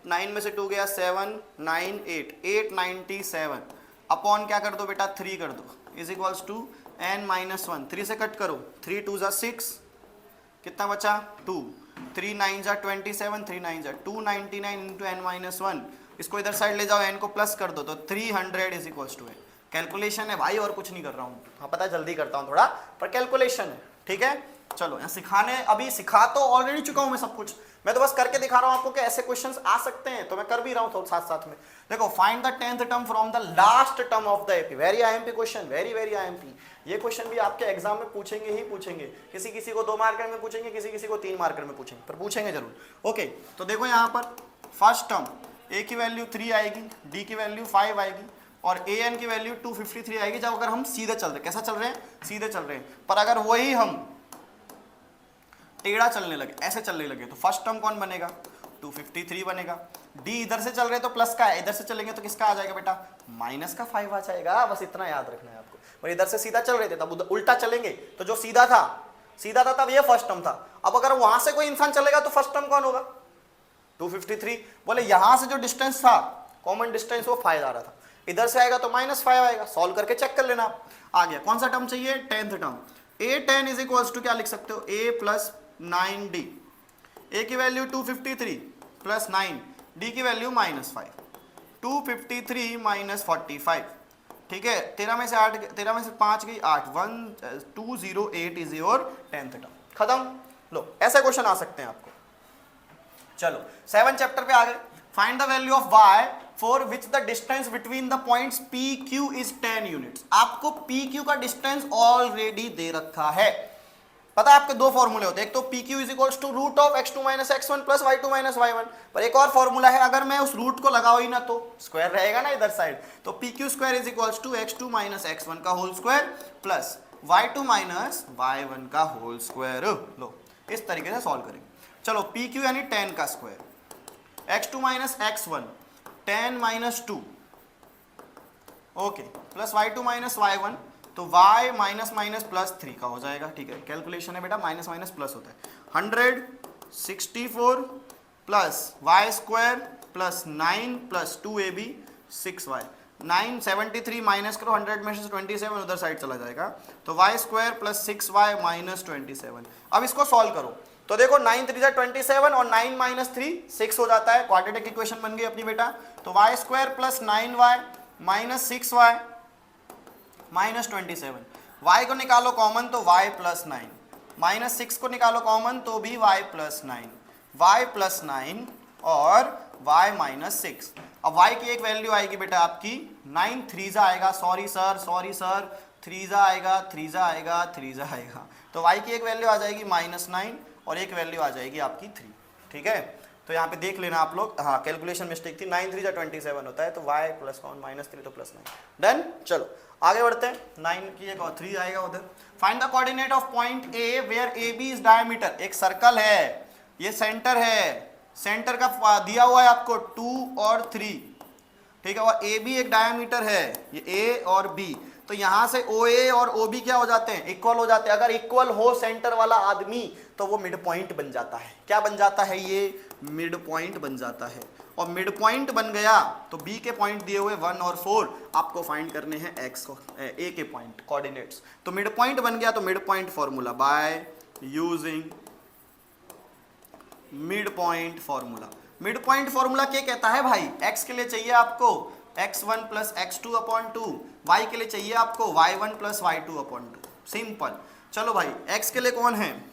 9 में से 2 गया 7, 9 8, 897 अपॉन क्या कर दो बेटा 3 कर दो, is equals to n minus 1, 3 से कट करो, 3 2 जा 6, कितना बचा 2, 3 9 जा 27, 3 9 जा 299 इंटू n माइनस 1, इसको इधर साइड ले जाओ, n को प्लस कर दो तो 300 is equals to n। Calculation है भाई और कुछ नहीं कर रहा हूँ, हाँ पता है जल्दी करता हूँ थोड़ा, पर कैलकुलेशन है, ठीक है। चलो यहाँ सिखाने, अभी सिखा तो ऑलरेडी चुका हूँ मैं सब कुछ, मैं तो बस करके दिखा रहा हूँ आपको कि ऐसे क्वेश्चंस आ सकते हैं, तो मैं कर भी रहा हूँ तो साथ साथ में। देखो, find the 10th term from the last term of the AP, very IMP question, very very IMP. ये क्वेश्चन भी आपके एग्जाम में पूछेंगे ही पूछेंगे, किसी किसी को 2 मार्कर में पूछेंगे, किसी किसी को 3 मार्कर में पूछेंगे, पर पूछेंगे जरूर। ओके, तो देखो यहाँ पर फर्स्ट टर्म a की वैल्यू 3 आएगी, d की वैल्यू 5 आएगी, और an की वैल्यू 253 आएगी, जब अगर हम सीधे चल रहे हैं, कैसा चल रहे हैं, सीधे चल रहे हैं। पर अगर वही हम टेढ़ा चलने लगे, ऐसे चलने लगे, तो फर्स्ट टर्म कौन बनेगा, 253 बनेगा। d इधर से चल रहे तो प्लस का है, इधर से चलेंगे तो किसका आ जाएगा बेटा, माइनस का 5 आ जाएगा, बस इतना याद रखना है आपको। और इधर से सीधा चल रहे थे तब उधर उल्टा चलेंगे, तो जो सीधा था तब ये फर्स्ट टर्म था। अब अगर वहां से कोई इंसान चलेगा तो फर्स्ट टर्म कौन होगा, 253। बोले यहां से जो डिस्टेंस था, कॉमन डिस्टेंस, वो 5 आ रहा था, इधर से आएगा तो -5 आएगा, सॉल्व करके चेक कर लेना आप। आ गया, कौन सा टर्म चाहिए, 10th term. a10 is equals to क्या लिख सकते हो, a प्लस 9d, a की वैल्यू 253 प्लस 9, d की वैल्यू -5, 253 माइनस 45, ठीक है। 13 में से 8, 13 में से 5 गई 8, 1208 इज योर 10th टर्म। खत्म। लो ऐसे क्वेश्चन आ सकते हैं आपको। चलो 7 चैप्टर पे आ गए। Find the value of y for which the distance between the points PQ is 10 units. आपको PQ का डिस्टेंस ऑलरेडी दे रखा है, पता है आपके 2 फॉर्मूले होते हैं, एक तो PQ is equals to root of x2 minus x1 plus y2 minus y1, पर एक और फॉर्मूला है, अगर मैं उस रूट को लगाओ ही ना तो स्क्वायर रहेगा ना इधर साइड, तो PQ square is equals to x2 minus x1 का whole square plus y2 minus y1 का होल स्क्वायर। लो इस तरीके से सॉल्व करेंगे। चलो PQ यानी 10 का square, x2 minus x1 10 minus 2, okay, plus y2 minus y1, तो y माइनस माइनस प्लस 3 का हो जाएगा, ठीक है। कैलकुलेशन है बेटा, माइनस माइनस प्लस होता है। 164 plus y square plus 9 plus 2ab 6y, 973 minus करो 100 में से 27 उधर साइड चला जाएगा, तो y square plus 6y minus 27। अब इसको सॉल्व करो तो देखो 9 3 27 और 9 माइनस 3 6 हो जाता है, क्वाड्रेटिक इक्वेशन बन गई अपनी बेटा। तो y square plus 9y minus 6y minus 27, y को निकालो कॉमन तो y प्लस 9, माइनस 6 को निकालो कॉमन तो भी y प्लस 9, y प्लस 9 और y माइनस 6। अब y की एक वैल्यू आएगी बेटा आपकी 9 3 जा आएगा, सॉरी सर 3 जा आएगा, 3 जा आएगा, 3 जा आएगा, तो y की एक वैल्यू आ जाएगी -9 और एक वैल्यू आ जाएगी आपकी 3, ठीक है। तो यहाँ पे देख लेना आप लोग, हाँ कैलकुलेशन मिस्टेक थी, 9 3 जा 27 होता है, तो y प्लस कौन -3 तो प्लस 9, डन। चलो आगे बढ़ते हैं, 9 की एक और 3 आएगा उधर। Find the coordinate of point A where AB is diameter. एक सर्कल है, ये सेंटर है, सेंटर का दिया हुआ है आपको 2 और 3, ठीक है, और ए बी एक डायमीटर है, ये ए और बी, तो यहां से ओ ए और ओ बी क्या हो जाते हैं, इक्वल हो जाते हैं। अगर इक्वल हो सेंटर वाला आदमी तो वो मिड पॉइंट बन जाता है। क्या बन जाता है, ये मिड पॉइंट बन जाता है। और मिड पॉइंट बन गया तो बी के पॉइंट दिए हुए 1 और 4 आपको फाइंड करने हैं एक्स को, ए के पॉइंट कोऑर्डिनेट्स। तो मिड पॉइंट बन गया तो mid point formula, by using mid point formula. Mid point formula क्या कहता है भाई, x के लिए चाहिए आपको x1 plus x2 upon 2, y के लिए चाहिए आपको y1 plus y2 upon 2, simple. चलो भाई x के लिए कौन है,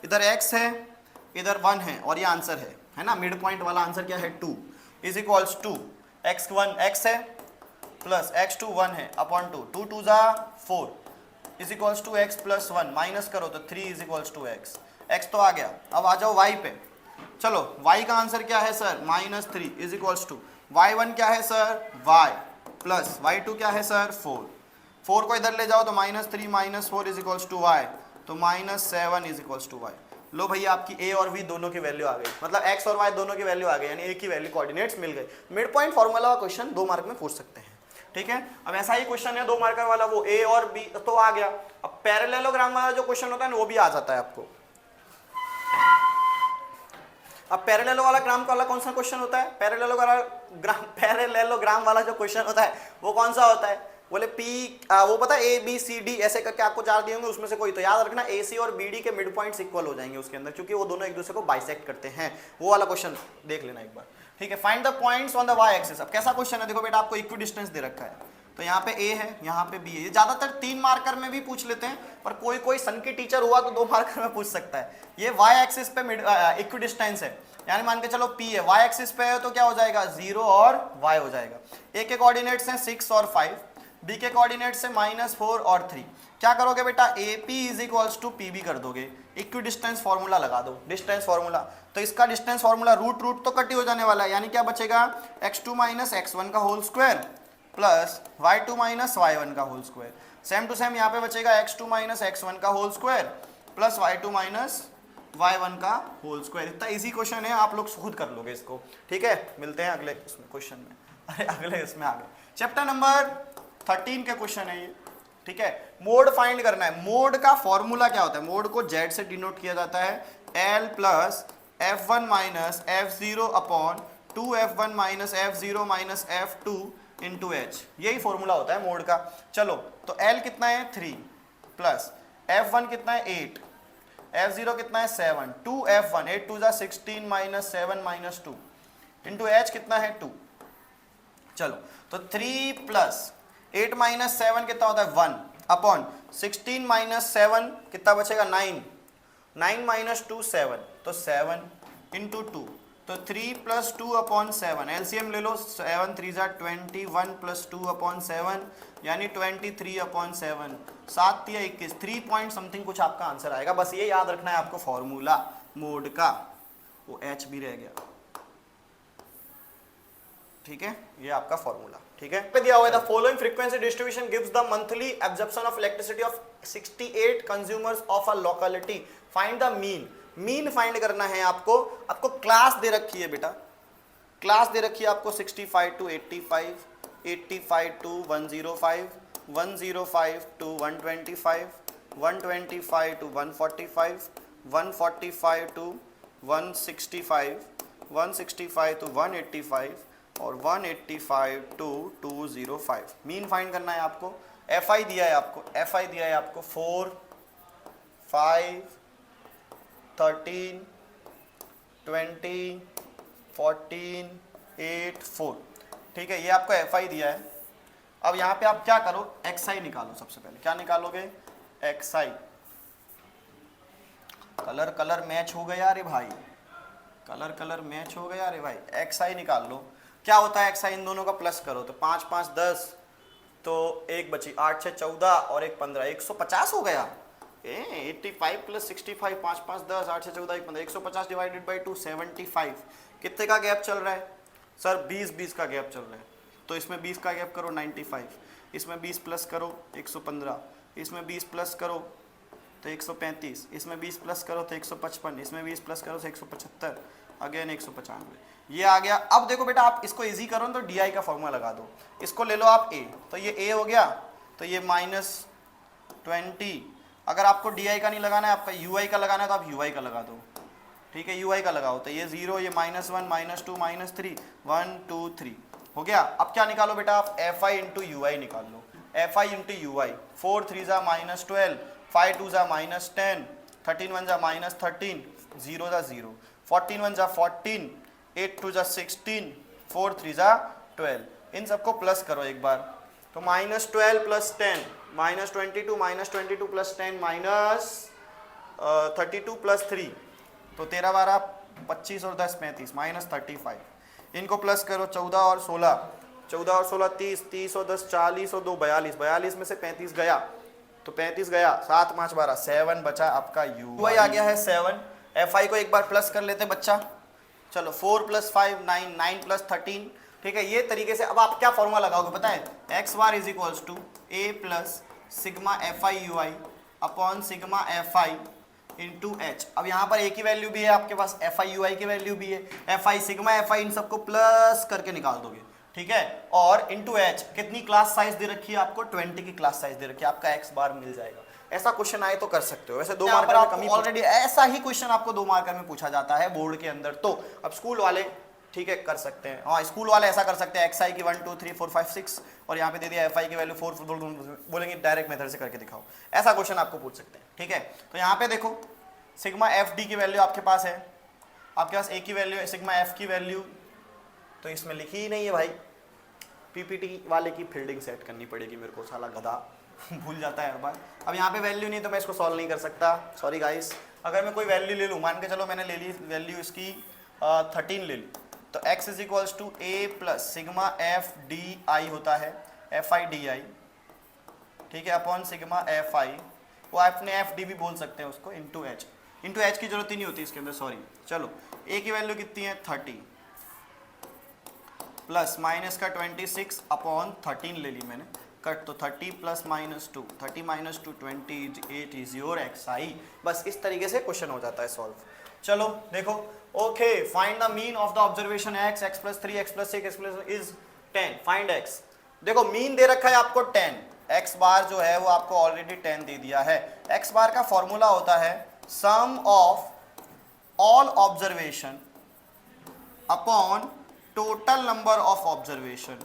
इधर x है, इधर 1 है, और ये आंसर है ना, मिड पॉइंट वाला आंसर क्या है 2 is equals to x1 x है प्लस x2 1 है अपॉन 2, 2 2 जा 4 is equals to x plus 1, minus करो तो 3 इज इक्वल्स टू x तो आ गया। अब आ जाओ y पे, चलो y का आंसर क्या है sir, -3 is equals to y1 क्या है सर, y प्लस y2 क्या है सर 4, 4 को इधर ले जाओ तो -3 - 4 इज इक्वल्स टू y, तो -7 इज इक्वल्स टू y। लो भैया आपकी a और v दोनों की वैल्यू आ गई, मतलब x और y दोनों की वैल्यू आ गई, यानी एक ही वैल्यू कोऑर्डिनेट्स मिल गए। मिड पॉइंट फॉर्मूला का क्वेश्चन 2 मार्क में पूछ सकते हैं, ठीक है। अब ऐसा ही क्वेश्चन है 2 मार्कर वाला, वो a और b तो आ गया। अब पैरेललोग्राम वाला जो क्वेश्चन होता है ना वो भी आ जाता है आपको। अब पैरेललोग्राम वाला कौन सा क्वेश्चन होता है, पैरेललोग्राम वाला जो क्वेश्चन होता है वो कौन सा होता है, बोले वो पता है ए बी सी डी ऐसे करके आपको 4 दिए होंगे, उसमें से कोई तो याद रखना ए सी और बी डी के मिड पॉइंट्स इक्वल हो जाएंगे उसके अंदर, क्योंकि वो दोनों एक दूसरे को बाइसेक्ट करते हैं। वो वाला क्वेश्चन देख लेना एक बार, ठीक है। Find the points on the Y axis. अब कैसा क्वेश्चन है, देखो बेटा आपको इक्वी डिस्टेंस दे रखा है, तो यहाँ पे ए है, यहाँ पे बी है। ये ज्यादातर 3 मार्कर में भी पूछ लेते हैं, पर कोई कोई सन की टीचर हुआ तो 2 मार्कर में पूछ सकता है। ये वाई एक्सिस पे इक्वी डिस्टेंस है, यानी मान के चलो P है, y एक्सिस पे है तो क्या हो जाएगा 0 और y हो जाएगा। A के कोऑर्डिनेट्स हैं 6 और 5, B के कोऑर्डिनेट्स हैं -4 और 3। क्या करोगे बेटा, AP is equals to PB कर दोगे, इक्वी डिस्टेंस फॉर्मूला लगा दो, डिस्टेंस फॉर्मूला। तो इसका डिस्टेंस फॉर्मूला रूट तो कट ही हो जाने वाला है, यानी क्या बचेगा x2 - x1 का whole square plus y2 - y1 का whole square. Same to same यहाँ पे बचेगा x2 - x1 का whole square plus y2 - y1 का होल स्क्वायर। इतना इजी क्वेश्चन है, आप लोग खुद कर लोगे इसको, ठीक है। मिलते हैं अगले उसमें क्वेश्चन में, अरे अगले इसमें आ गए, चैप्टर नंबर 13 का क्वेश्चन है ये, ठीक है। मोड फाइंड करना है। मोड का फॉर्मूला क्या होता है, मोड को z से डिनोट किया जाता है, l plus f1 minus f0 upon 2f1 minus f0 minus f2 into h, यही फॉर्मूला होता है मोड का। चलो तो l कितना है 3 प्लस f1 कितना है 8, f0 कितना है 7, 2f1 8 2 जा 16 माइनस 7 माइनस 2 इंटू h कितना है 2। चलो तो 3 प्लस 8 माइनस 7 कितना होता है 1 अपॉन 16 माइनस 7 कितना बचेगा 9, 9 माइनस 2 7, तो 7 इंटू 2, तो 3 प्लस 2 अपॉन 7, एलसीएम ले लो, 7 3 जा 21 प्लस 2 अपॉन 7 यानी 23 अपॉन 7, 7 या 21, 3 पॉइंट समथिंग कुछ आपका आंसर आएगा। बस ये याद रखना है आपको फॉर्मूला मोड का, वो एच भी रह गया, ठीक है, ये आपका फॉर्मूला, ठीक है। पे दिया हुआ है the following frequency distribution gives the monthly absorption of elasticity of 68 consumers of a locality, find the mean. Mean find करना है आपको। आपको क्लास दे रखी है बेटा, क्लास दे रखी है आपको 65 to 85, 85 to 105, 105 to 125, 125 to 145, 145 to 165, 165 to 185 और 185 टू 205। मीन फाइंड करना है आपको। एफ आई दिया है आपको, एफ आई दिया है आपको 4 5 13 20 14 8 4, ठीक है, ये आपको एफ आई दिया है। अब यहाँ पे आप क्या करो, एक्स आई निकालो। सबसे पहले क्या निकालोगे, एक्स आई। कलर कलर मैच हो गया रे भाई, कलर कलर मैच हो गया रे भाई। एक्स आई निकाल लो। क्या होता है एक्स आई, इन दोनों का प्लस करो तो 5 5 10, तो एक बची 8 6 14 और एक 15, 150 हो गया। 85 प्लस 65, 5 5 10, 8 6 14 1 15, 150 डिवाइडेड बाई 2 75। कितने का गैप चल रहा है सर, 20 20 का गैप चल रहा है। तो इसमें 20 का गैप करो 95, इसमें 20 प्लस करो 115, इसमें 20 प्लस करो तो 135, इसमें 20 प्लस करो तो 155, इसमें 20 प्लस करो तो 175, अगेन 195, ये आ गया। अब देखो बेटा आप इसको इजी करो तो डी का फॉर्मूला लगा दो, इसको ले लो आप ए, तो ये ए हो गया, तो ये -20। अगर आपको डी का नहीं लगाना है, आपका यू का लगाना है, तो आप यू का लगा दो, ठीक है, यू का लगाओ, तो ये 0, ये -1 -2 -3, 1 2 3 हो गया। अब क्या निकालो बेटा आप, एफ आई इंटू यू आई निकाल लो, एफ आई इंटू यू आई, 4 3 ज़ा -12, 5 2 ज़ा -10, 13 1 ज़ा -13, 0 ज़ा 0, 14 1 ज़ा 14, 8 2 ज़ा 16, 4 3 ज़ा 12, इन सबको प्लस करो एक बार, तो -12 + 10 -22 -22 + 10 -32 + 3, तो 13 12 25 और 10 35 -35, इनको प्लस करो, 14 और 16 14 और 16 30, 30 और 10 40 और 2 42, 42 में से 35 गया, तो 35 गया, 7 5 12 7 बचा आपका यू आई आ गया है 7। एफ आई को एक बार प्लस कर लेते बच्चा, चलो 4 + 5 9, 9 + 13, ठीक है, ये तरीके से। अब आप क्या फॉर्मूला लगाओगे पता है, x bar is equals to a plus sigma f i u i upon sigma f i into h. अब यहाँ पर ए की वैल्यू भी है आपके पास, एफ आई यू आई की वैल्यू भी है, f i sigma f i, इन सबको प्लस करके निकाल दोगे, ठीक है, और इंटू एच। कितनी क्लास साइज दे रखी है आपको, 20 की क्लास साइज दे रखी है, आपका एक्स बार मिल जाएगा। ऐसा क्वेश्चन आए तो कर सकते हो, वैसे 2 मार्कर में कमी ऑलरेडी ऐसा ही क्वेश्चन आपको 2 मार्कर में पूछा जाता है बोर्ड के अंदर, तो अब स्कूल वाले ठीक है कर सकते हैं, हाँ स्कूल वाले ऐसा कर सकते हैं, एक्स आई की 1 2 3 4 5 6 और यहाँ पे दे दिया एफ आई की वैल्यू 4, बोलेंगे डायरेक्ट मेथड से करके दिखाओ, ऐसा क्वेश्चन आपको पूछ सकते हैं, ठीक है। तो यहाँ पे देखो सिग्मा एफ डी की वैल्यू आपके पास है, आपके पास ए की वैल्यू है, सिग्मा एफ की वैल्यू तो इसमें लिखी ही नहीं है भाई, पीपीटी वाले की फील्डिंग सेट करनी पड़ेगी मेरे को, साला गधा भूल जाता है हर बार। अब यहाँ पे वैल्यू नहीं तो मैं इसको सॉल्व नहीं कर सकता, सॉरी गाइस। अगर मैं कोई वैल्यू ले लूँ, मान के चलो मैंने ले ली वैल्यू इसकी 13 ले ली, तो x is equals to a plus sigma f d i होता है, एफ आई डी आई, ठीक है, अपॉन सिग्मा एफ आई, वो अपने एफ डी भी बोल सकते हैं उसको, इंटू एच की जरूरत ही नहीं होती इसके अंदर, सॉरी। चलो ए की वैल्यू कितनी है 30 प्लस माइनस का 26 अपॉन 13 ले ली मैंने, कट, तो 30 + -2, 30 - 2 28 इज योर एक्स आई। बस इस तरीके से क्वेश्चन हो जाता है सॉल्व। चलो देखो, okay, find the mean of the observation x, x + 3 x + 6 x + is 10, find x। देखो मीन दे रखा है आपको 10, x बार जो है वो आपको ऑलरेडी 10 दे दिया है। x बार का फॉर्मूला होता है sum of all observation upon total number of observation,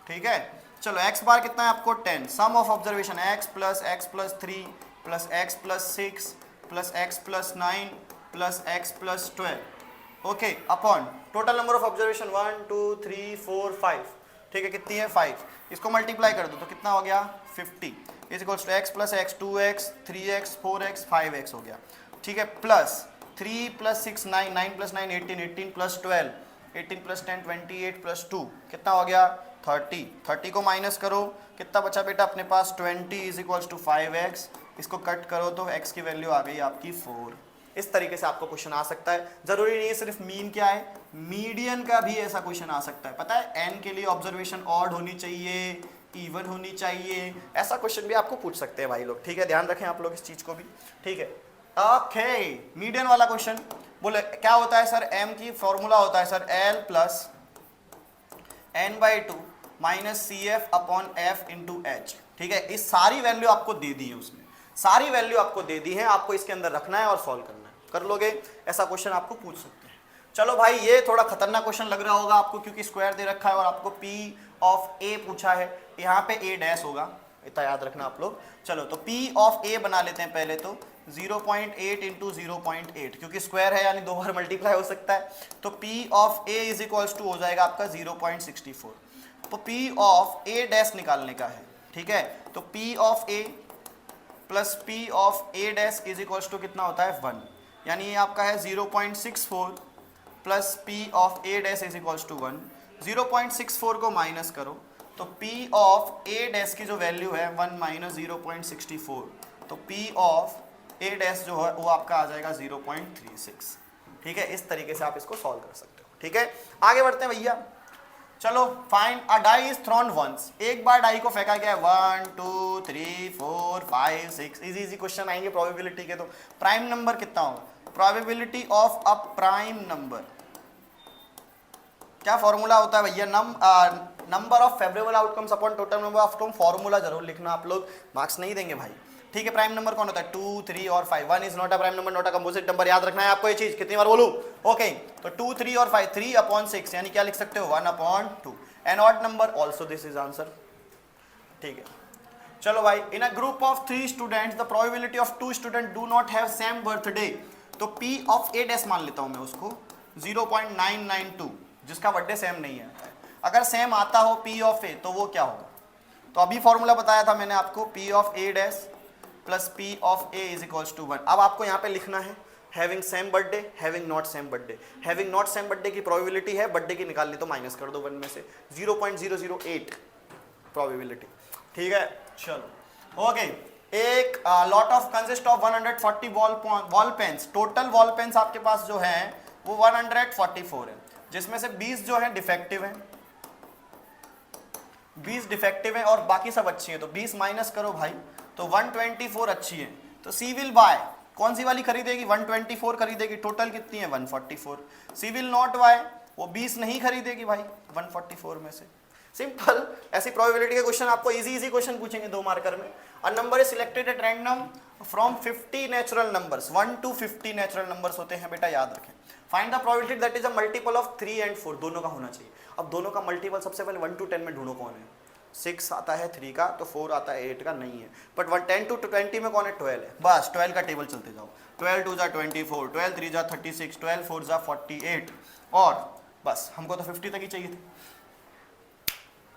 ठीक है। चलो x बार कितना है आपको 10, sum of observation x + 3 + x + 6 + x + 9 + x + 12, okay, upon total number of observation 1 2 3 4 5, ठीक है, कितनी है 5, इसको मल्टीप्लाई कर दो तो कितना हो गया 50 is equals to x + x 2x 3x 4x 5x हो गया, ठीक है, प्लस 3 + 6 9, 9 + 9 18, 18 + 12 18 + 10 28 + 2 कितना हो गया 30, 30 को माइनस करो, कितना बचा बेटा अपने पास 20 इज इक्वल्स टू 5x, इसको कट करो तो x की वैल्यू आ गई आपकी 4। इस तरीके से आपको क्वेश्चन आ सकता है, जरूरी नहीं है सिर्फ मीन क्या है, मीडियन का भी ऐसा क्वेश्चन आ सकता है। पता है n के लिए ऑब्जर्वेशन ऑड होनी चाहिए, इवन होनी चाहिए, ऐसा क्वेश्चन भी आपको पूछ सकते हैं भाई लोग, ठीक है, ध्यान रखें आप लोग इस चीज को भी, ठीक है। ओके, मीडियन वाला क्वेश्चन बोले क्या होता है सर, m की फॉर्मूला होता है sir l + n/2 -cf upon f into H, ठीक है। इस सारी वैल्यू आपको दे दी है, उसमें सारी वैल्यू आपको दे दी है, आपको इसके अंदर रखना है और सॉल्व करना है, कर लोगे, ऐसा क्वेश्चन आपको पूछ सकते हैं। चलो भाई ये थोड़ा खतरनाक क्वेश्चन लग रहा होगा आपको, क्योंकि स्क्वायर दे रखा है और आपको p ऑफ a पूछा है, यहाँ पे a डैश होगा, इतना याद रखना आप लोग। चलो तो p ऑफ a बना लेते हैं पहले तो 0.8 इंटू 0.8, क्योंकि स्क्वायर है यानी 2 बार मल्टीप्लाई हो सकता है, तो p of a is equals to हो जाएगा आपका 0.64। तो p ऑफ a डैश निकालने का है, ठीक है, तो p of a plus p of a dash is equals to कितना होता है 1, यानी ये आपका है 0.64 plus p of a dash is equals to 1। 0.64 को माइनस करो तो p ऑफ a डैश की जो वैल्यू है 1 - 0.64, तो p ऑफ a डैश जो है वो आपका आ जाएगा 0.36, ठीक है। इस तरीके से आप इसको सॉल्व कर सकते हो, ठीक है। आगे बढ़ते हैं भैया, चलो find a die is thrown once, एक बार डाई को फेंका गया है 1 2 3 4 5 6, इजी इजी क्वेश्चन आएंगे प्रोबेबिलिटी के। तो प्राइम नंबर कितना होगा, probability of a prime number, क्या फॉर्मूला होता है भैया, number of favourable outcomes upon total number of outcome, formula जरूर लिखना, आप लोग मार्क्स नहीं देंगे भाई, ठीक है। प्राइम नंबर कौन होता है, 2 3 और 5, 1 is not a prime number, not a composite number, याद रखना है आपको ये चीज, कितनी बार बोलूं, ओके। तो 2 3 और 5, 3 अपॉन 6 यानी क्या लिख सकते हो 1 upon 2, an odd number also this is answer, ठीक है। चलो भाई, in a group of 3 students the probability of 2 student do not have same birthday, तो P ऑफ A डैश मान लेता हूं मैं उसको 0.992, जिसका बर्थडे सेम नहीं है। अगर सेम आता हो P ऑफ A तो वो क्या होगा, तो अभी फॉर्मूला बताया था मैंने आपको, P of A dash plus P of A is equals to 1। अब आपको यहाँ पे लिखना है having same birthday, having not same birthday, having not same birthday की प्रोबेबिलिटी है, बर्थडे की निकालनी तो माइनस कर दो 1 में से, 0.008 प्रोबेबिलिटी, ठीक है। चलो ओके, एक lot of consist of 140 ball pens, total ball pens आपके पास जो है वो 144 है, जिसमें से 20 जो है डिफेक्टिव है, 20 डिफेक्टिव है और बाकी सब अच्छी है, तो 20 माइनस करो भाई, तो 124 अच्छी है, तो सी विल बाय, कौन सी वाली खरीदेगी, 124 खरीदेगी, टोटल कितनी है 144, सी विल नॉट बाय, वो 20 नहीं खरीदेगी भाई 144 में से, सिंपल। ऐसी प्रोबेबिलिटी के क्वेश्चन आपको इजी इजी क्वेश्चन पूछेंगे 2 मार्कर में। A number is selected at random from 50 natural numbers, 1 to 50 natural numbers होते हैं बेटा, याद रखें। Find the probability that is a multiple of 3 and 4, दोनों का होना चाहिए। अब दोनों का मल्टीपल सबसे पहले 1 to 10 में ढूंढो कौन है, 6 आता है 3 का, तो 4 आता है 8 का, नहीं है, बट 10 to 20 में कौन है, 12 है, बस 12 का टेबल चलते जाओ, 12 2 जा 24, 12 3 जा 36, 12 4 जा 48, और बस हमको तो 50 तक ही चाहिए थे,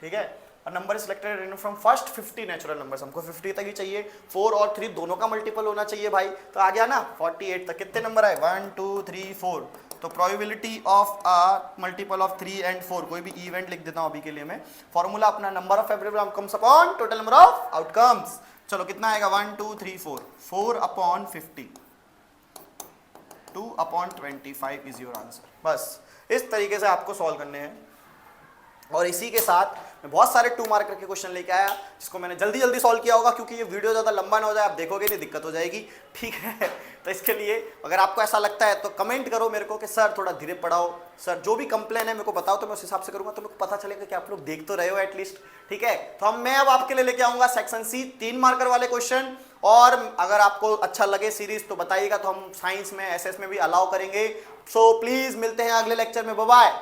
ठीक है। और number is selected from first 50 natural numbers, हमको 50 तक ही चाहिए, 4 और 3 दोनों का मल्टीपल होना चाहिए भाई, तो आ गया ना 48 तक। कितने नंबर आए, 1 2 3 4, तो probability of a multiple of 3 and 4, कोई भी इवेंट लिख देता हूं अभी के लिए मैं, फॉर्मूला अपना number of favourable outcomes upon total number of outcomes. चलो कितना आएगा 1 2 3 4, 4 upon 50, 2 upon 25 is your answer. बस इस तरीके से आपको सॉल्व करने हैं, और इसी के साथ मैं बहुत सारे 2 मार्कर के क्वेश्चन लेके आया, जिसको मैंने जल्दी जल्दी सॉल्व किया होगा, क्योंकि ये वीडियो ज़्यादा लंबा ना हो जाए, आप देखोगे नहीं दिक्कत हो जाएगी, ठीक है। तो इसके लिए अगर आपको ऐसा लगता है तो कमेंट करो मेरे को कि सर थोड़ा धीरे पढ़ाओ, सर जो भी कंप्लेन है मेरे को बताओ, तो मैं उस हिसाब से करूंगा, तो मेरे को पता चलेगा कि आप लोग देख तो रहे हो एटलीस्ट, ठीक है। तो मैं अब आपके लिए लेके आऊंगा सेक्शन सी 3 मार्कर वाले क्वेश्चन, और अगर आपको अच्छा लगे सीरीज तो बताइएगा, तो हम साइंस में SS में भी अलाउ करेंगे। सो प्लीज मिलते हैं अगले लेक्चर में, बाय बाय।